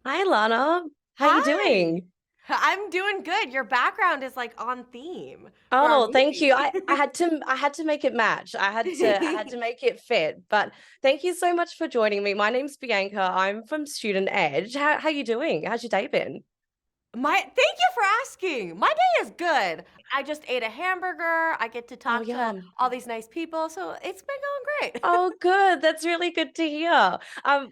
Hi Lana, how you Hi. doing? I'm doing good. Your background is like on theme for our Oh, thank you. movie. I had to make it match. I had to make it fit. But thank you so much for joining me. My name's Bianca. I'm from Student Edge. How you doing? How's your day been? Thank you for asking. My day is good. I just ate a hamburger. I get to Oh, talk to yum. all these nice people, so it's been going great. Oh, good. That's really good to hear.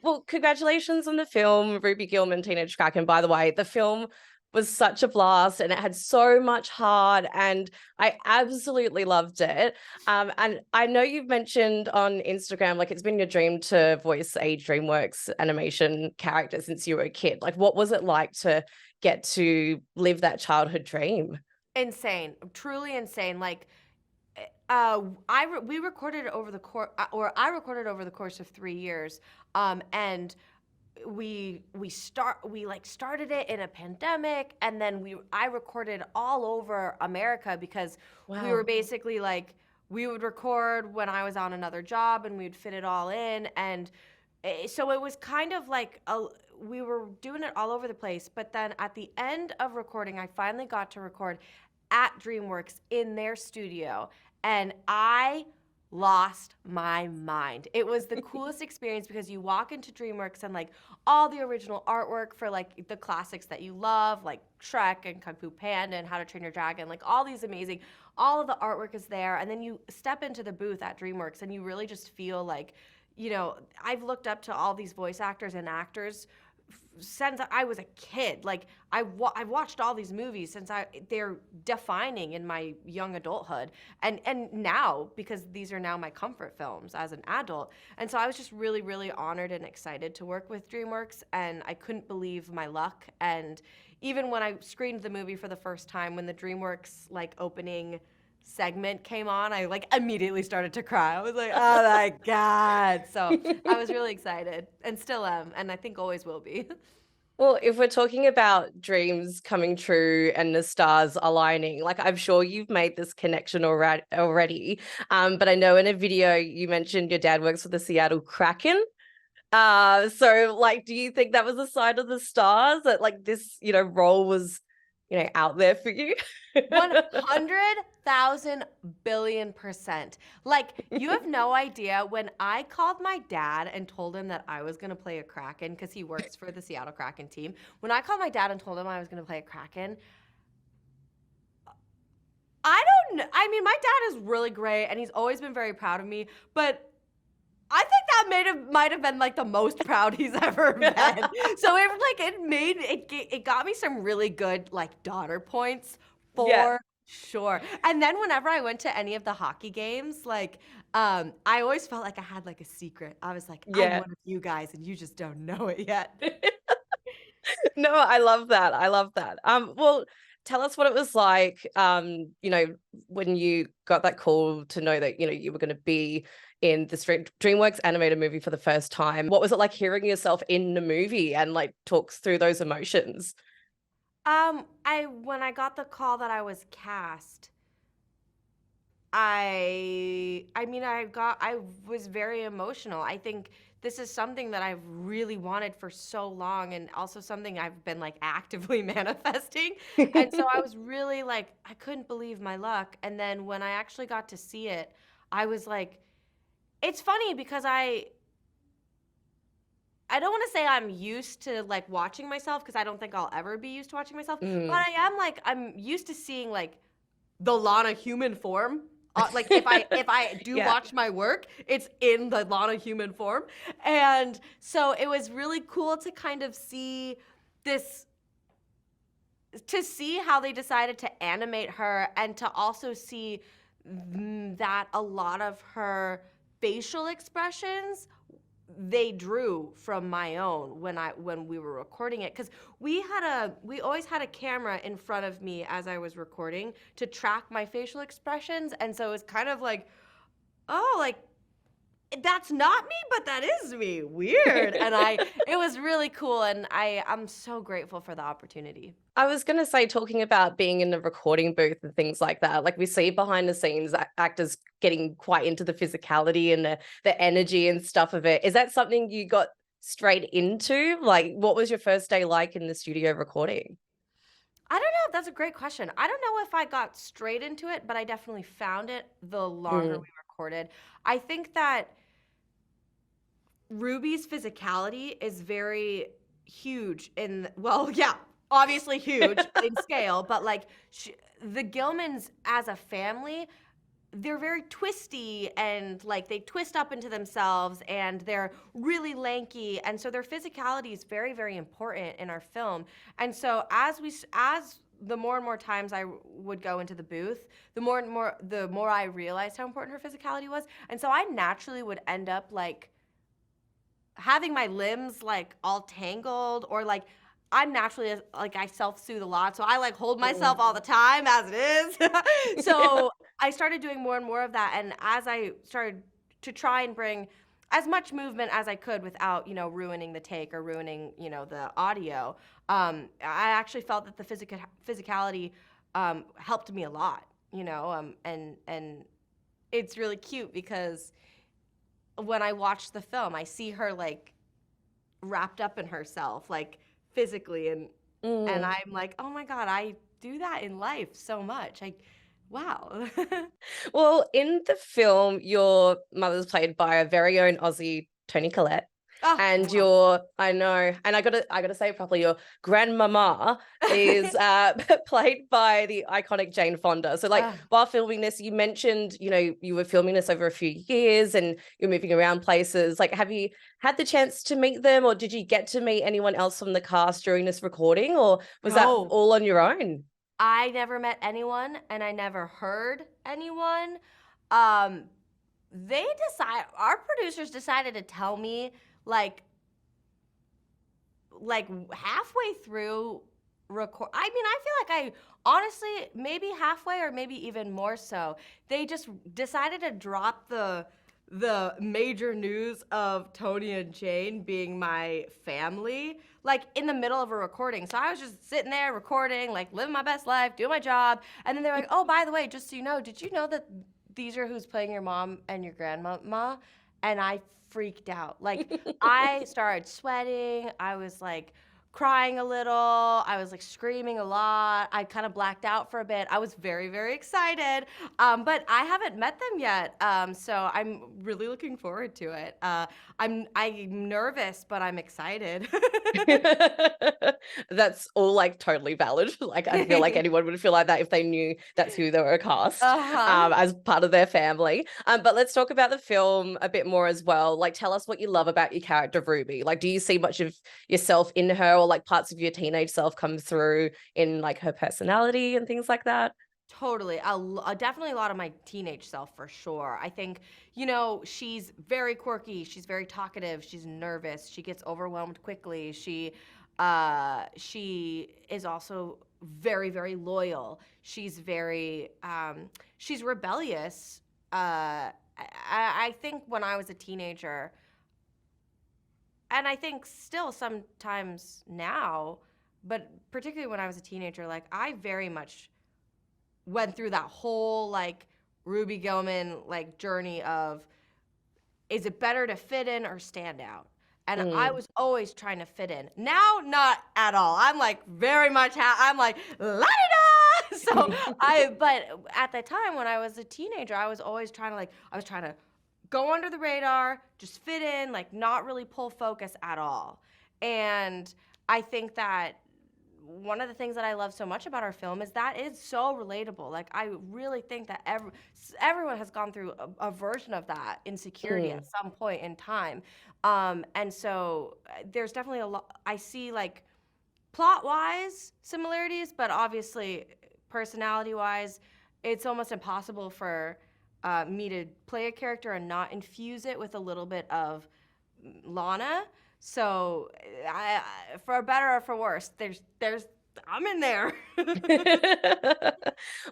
Well, congratulations on the film Ruby Gillman Teenage Kraken. By the way, the film was such a blast and it had so much heart and I absolutely loved it. And I know you've mentioned on Instagram, like it's been your dream to voice a DreamWorks animation character since you were a kid. Like, what was it like to get to live that childhood dream? Insane, truly insane. Like, we recorded it over the course, or I recorded over the course of 3 years, and we like started it in a pandemic, and then we I recorded all over America because we were Wow. basically like we would record when I was on another job and we'd fit it all in, and so it was kind of like we were doing it all over the place. But then at the end of recording, I finally got to record at DreamWorks in their studio, and I lost my mind. It was the coolest experience because you walk into DreamWorks and like all the original artwork for like the classics that you love, like Shrek and Kung Fu Panda and How to Train Your Dragon, like all these amazing, all of the artwork is there. And then you step into the booth at DreamWorks and you really just feel like, I've looked up to all these voice actors and actors since I was a kid. Like I've watched all these movies since they're defining in my young adulthood, and now because these are now my comfort films as an adult. And so I was just really really honored and excited to work with DreamWorks, and I couldn't believe my luck. And even when I screened the movie for the first time, when the DreamWorks like opening segment came on, I like immediately started to cry. I was like, "Oh my god." So, I was really excited and still am, and I think always will be. Well, if we're talking about dreams coming true and the stars aligning, like I'm sure you've made this connection already. But I know in a video you mentioned your dad works for the Seattle Kraken. So like, do you think that was a sign of the stars that like this, role was, out there for you? 100,000 billion%. Like, you have no idea when I called my dad and told him that I was going to play a Kraken because he works for the Seattle Kraken team. When I called my dad and told him I was going to play a Kraken, I don't know. I mean, my dad is really great and he's always been very proud of me, but I think that might have been like the most proud he's ever been. So it got me some really good like daughter points Yeah. for sure. And then whenever I went to any of the hockey games, like I always felt like I had like a secret. I was like, I'm Yeah. one of you guys and you just don't know it yet. No, I love that. I love that. Well, tell us what it was like, when you got that call to know that, you were going to be in the DreamWorks animated movie for the first time. What was it like hearing yourself in the movie and like talks through those emotions? I when I got the call that I was cast, I was very emotional. I think this is something that I've really wanted for so long, and also something I've been like actively manifesting. And so I was really like I couldn't believe my luck. And then when I actually got to see it, I was like it's funny because I don't want to say I'm used to like watching myself because I don't think I'll ever be used to watching myself, but Mm, I'm used to seeing like the Lana human form. Like if I do yeah. watch my work, it's in the Lana human form. And so it was really cool to kind of see this to see how they decided to animate her, and to also see that a lot of her facial expressions they drew from my own when we were recording it, because we always had a camera in front of me as I was recording to track my facial expressions. And so it's kind of like, oh, like that's not me, but that is me, weird. And I it was really cool, and I'm so grateful for the opportunity. I was going to say, talking about being in the recording booth and things like that, like we see behind the scenes actors getting quite into the physicality and the energy and stuff of it. Is that something you got straight into? Like, what was your first day like in the studio recording? I don't know. That's a great question. I don't know if I got straight into it, but I definitely found it the longer Mm, we recorded. I think that Ruby's physicality is very huge well, yeah, obviously huge in scale, but like the Gilmans as a family, they're very twisty and like they twist up into themselves and they're really lanky, and so their physicality is very, very important in our film. And so as the more and more times I would go into the booth, the more I realized how important her physicality was. And so I naturally would end up like having my limbs like all tangled, or like I'm naturally like I self-soothe a lot, so I like hold myself mm. all the time as it is. So I started doing more and more of that, and as I started to try and bring as much movement as I could without, ruining the take or ruining, the audio, I actually felt that the physicality helped me a lot, and it's really cute because when I watch the film, I see her like wrapped up in herself, like physically, and Mm. I'm like, oh my God, I do that in life so much. Wow. Well, in the film, your mother's played by a very own Aussie, Tony Collette. Oh, And mwah. your, I know, and I gotta say it properly, your grandmama is played by the iconic Jane Fonda. So, like, Ah, while filming this, you mentioned, you were filming this over a few years and you're moving around places. Like, have you had the chance to meet them, or did you get to meet anyone else from the cast during this recording, or was that no, all on your own? I never met anyone and I never heard anyone. Um, our producers decided to tell me like halfway through record. I mean, I feel like I honestly maybe halfway or maybe even more so. They just decided to drop the major news of Tony and Jane being my family like in the middle of a recording. So I was just sitting there recording, like living my best life, doing my job, and then they're like, "Oh, by the way, just so you know, did you know that these are who's playing your mom and your grandma?" And I freaked out. Like I started sweating. I was like crying a little. I was like screaming a lot. I kind of blacked out for a bit. I was very, very excited. But I haven't met them yet. So I'm really looking forward to it. I'm nervous, but I'm excited. That's all like totally valid. Like I feel like anyone would feel like that if they knew that's who they were cast Uh-huh. as part of their family. But let's talk about the film a bit more as well. Like tell us what you love about your character Ruby. Like do you see much of yourself in her, or like parts of your teenage self come through in like her personality and things like that? Totally. Definitely a lot of my teenage self for sure. I think, she's very quirky. She's very talkative. She's nervous. She gets overwhelmed quickly. She is also very, very loyal. She's rebellious. I think when I was a teenager, and I think still sometimes now, but particularly when I was a teenager, like I very much went through that whole like Ruby Gilman like journey of, is it better to fit in or stand out? And I Mm. was always trying to fit in. Now, not at all. I'm like very much. I'm like la da da. But at the time when I was a teenager, I was always trying to I was trying to go under the radar, just fit in, like not really pull focus at all. And I think that one of the things that I love so much about our film is that it's so relatable. Like I really think that everyone has gone through a version of that insecurity Mm. at some point in time, and so there's definitely a lot. I see like plot wise similarities, but obviously personality wise, it's almost impossible for me to play a character and not infuse it with a little bit of Lana. So, for better or for worse, I'm in there.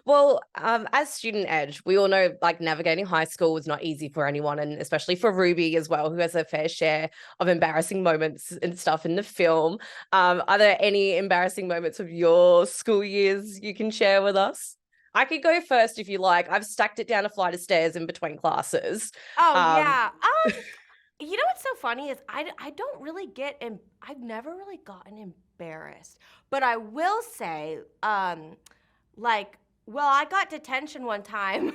Well, as student edge, we all know like navigating high school was not easy for anyone, and especially for Ruby as well, who has a fair share of embarrassing moments and stuff in the film. Are there any embarrassing moments of your school years you can share with us? I could go first if you like. I've stacked it down a flight of stairs in between classes. Oh Um, yeah. You know what's so funny is I don't really I've never really gotten embarrassed. But I will say, like, well, I got detention one time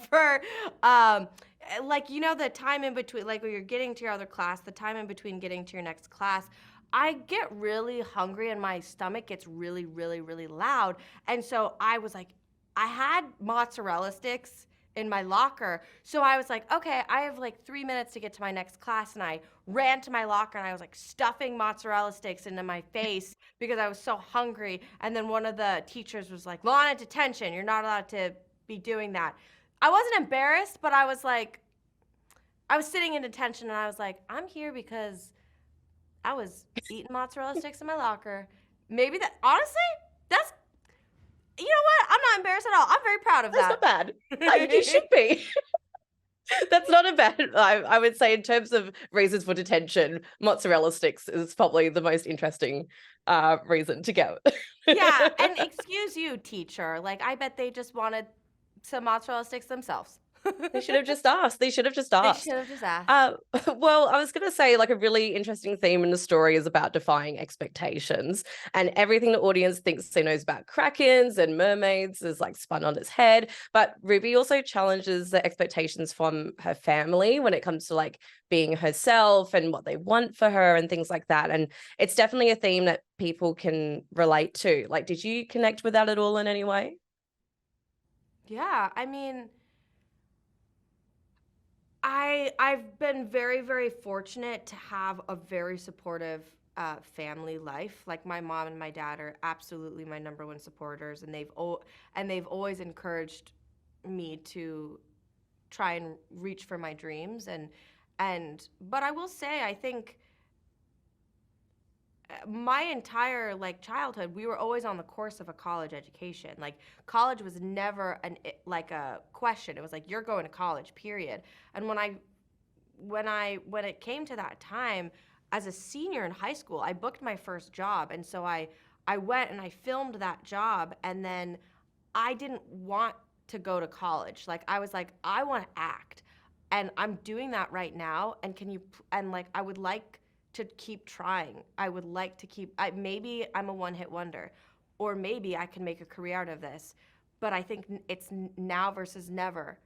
for, like, you know, the time in between, like, when you're getting to your other class, the time in between getting to your next class, I get really hungry and my stomach gets really, really, really loud. And so I was like, I had mozzarella sticks in my locker. So I was like, okay, I have like 3 minutes to get to my next class. And I ran to my locker and I was like stuffing mozzarella sticks into my face because I was so hungry. And then one of the teachers was like, Lana, detention. You're not allowed to be doing that. I wasn't embarrassed, but I was like, I was sitting in detention and I was like, I'm here because I was eating mozzarella sticks in my locker. Maybe that, honestly, that's, you know what? I'm not embarrassed at all. I'm very proud of That's that. not bad. You should be. That's not a bad, I would say, in terms of reasons for detention, mozzarella sticks is probably the most interesting reason to go. Yeah, and excuse you, teacher. Like, I bet they just wanted some mozzarella sticks themselves. They should have just asked. They should have just They asked. should have just asked. Well, I was going to say, like, a really interesting theme in the story is about defying expectations, and everything the audience thinks they knows about krakens and mermaids is like spun on its head. But Ruby also challenges the expectations from her family when it comes to like being herself and what they want for her and things like that. And it's definitely a theme that people can relate to. Like, did you connect with that at all in any way? Yeah, I mean, I've been very, very fortunate to have a very supportive family life. Like my mom and my dad are absolutely my number one supporters, and they've always encouraged me to try and reach for my dreams. And but I will say, I think my entire like childhood we were always on the course of a college education. Like college was never like a question. It was like you're going to college, period. And when it came to that time as a senior in high school, I booked my first job, and so I went and I filmed that job. And then I didn't want to go to college. Like I was like, I want to act, and I'm doing that right now. And and like I would like to keep trying. I would like to maybe I'm a one-hit wonder, or maybe I can make a career out of this. But I think it's now versus never.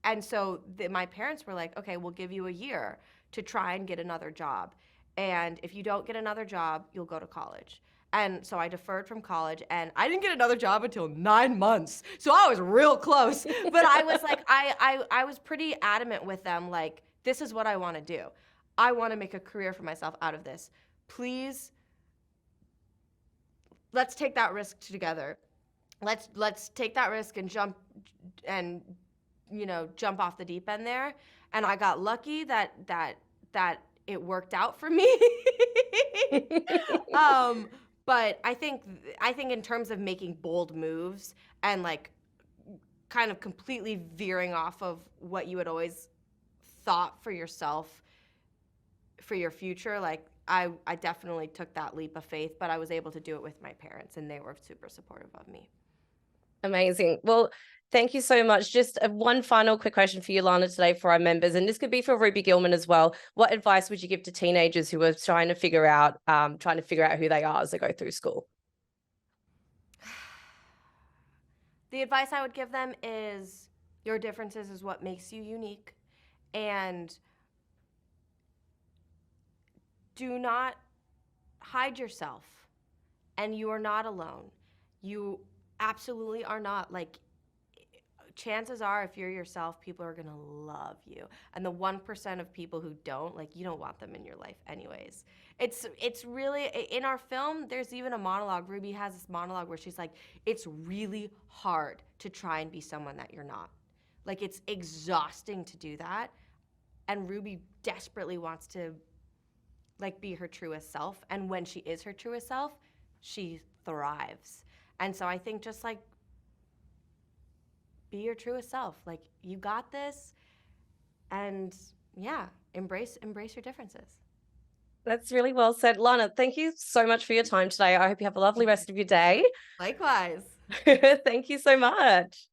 And so my parents were like, okay, we'll give you a year to try and get another job. And if you don't get another job, you'll go to college. And so I deferred from college, and I didn't get another job until 9 months. So I was real close. But I was like, I was pretty adamant with them, like, this is what I want to do. I want to make a career for myself out of this. Please, let's take that risk together. Let's take that risk and and jump off the deep end there. And I got lucky that it worked out for me. But I think in terms of making bold moves and like kind of completely veering off of what you had always thought for yourself for your future, like I definitely took that leap of faith, but I was able to do it with my parents, and they were super supportive of me. Amazing. Well, thank you so much. Just one final quick question for you, Lana, today for our members, and this could be for Ruby Gillman as well. What advice would you give to teenagers who are trying to figure out who they are as they go through school? The advice I would give them is your differences is what makes you unique, and do not hide yourself, and you are not alone. You absolutely are not. Like, chances are, if you're yourself, people are gonna love you. And the 1% of people who don't, like, you don't want them in your life anyways. It's really, in our film, there's even a monologue. Ruby has this monologue where she's like, it's really hard to try and be someone that you're not. Like, it's exhausting to do that. And Ruby desperately wants to like be her truest self, and when she is her truest self, she thrives. And so I think just like be your truest self. Like, you got this, and yeah, embrace your differences. That's really well said. Lana, thank you so much for your time today. I hope you have a lovely rest of your day. Likewise. Thank you so much.